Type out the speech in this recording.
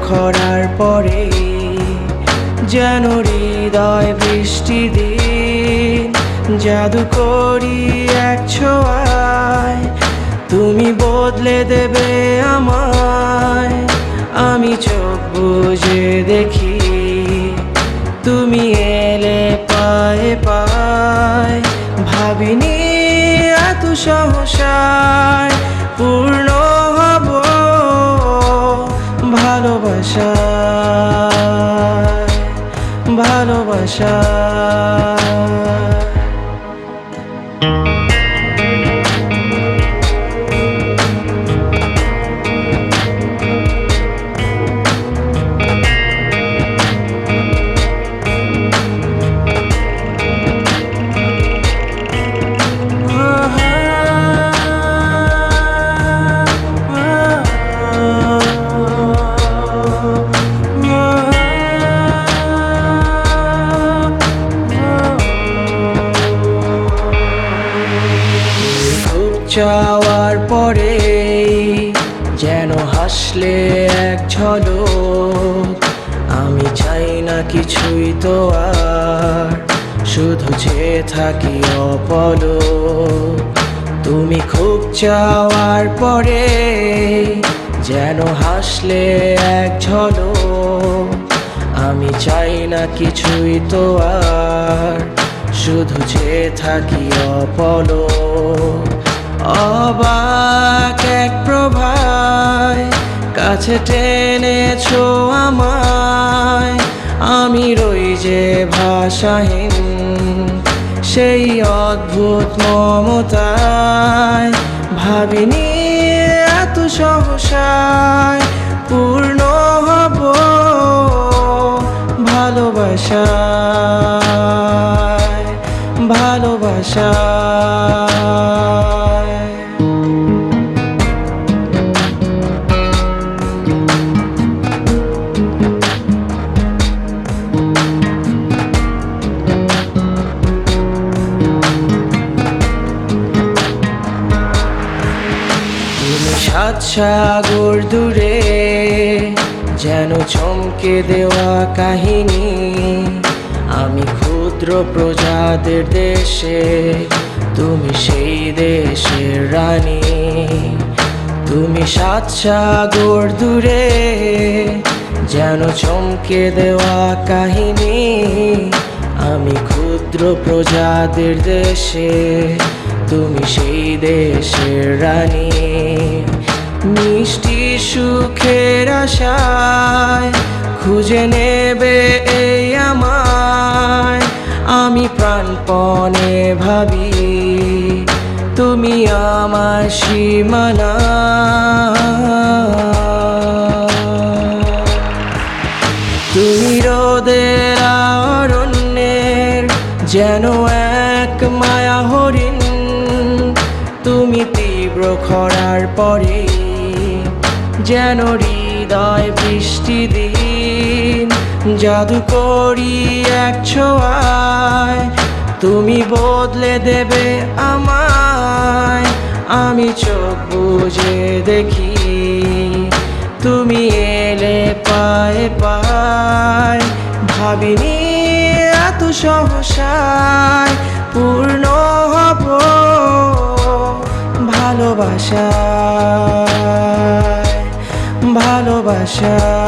খরার পরে যেন হৃদয় বৃষ্টি দিন, জাদু করি এক ছোঁয়ায় তুমি বদলে দেবে আমায়। আমি চোখ বুজে দেখি তুমি এলে পায়ে পায়, ভাবিনি এত সহসায় পূর্ণ হব ভালোবাসায়, ভালোবাসায়। চাওয়ার পরে যেন হাসলে এক ঝলক, আমি চাই না কিছুই তো আর, শুধু চেয়ে থাকি অপলক। তুমি খুব চাওয়ার পরে যেন হাসলে এক ঝলক, আমি চাই না কিছুই তো আর, শুধু চেয়ে থাকি অপলক। অবাক এক প্রভায় কাছে টেনেছো আমায়, আমি রই যে ভাষাহীন সেই অদ্ভুত মমতায়, ভাবিনি এত সহসায় পূর্ণ হব ভালোবাসায়, ভালোবাসায়। সাত সাগর দূরে যেন চমকে দেওয়া কাহিনী, আমি ক্ষুদ্র প্রজাদের দেশে তুমি সেই দেশের রানী। তুমি সাত সাগর দূরে যেন চমকে দেওয়া কাহিনী, আমি ক্ষুদ্র প্রজাদের দেশে তুমি সেই দেশের রানী। মিষ্টি সুখের আশায় খুঁজে নেবে এই আমায়, আমি প্রাণপণে ভাবি তুমি আমার সীমানা। তুমি রোদের অরণ্যের যেন এক মায়া হরিণ, তুমি তীব্র খরার পরে যেন হৃদয় বৃষ্টি দিন, জাদু করি এক ছোঁয়ায় তুমি বদলে দেবে আমায়। আমি চোখ বুজে দেখি তুমি এলে পায়ে পায়, ভাবিনি এত সহসায় পূর্ণ হব ভালোবাসায়, ভালোবাসায়।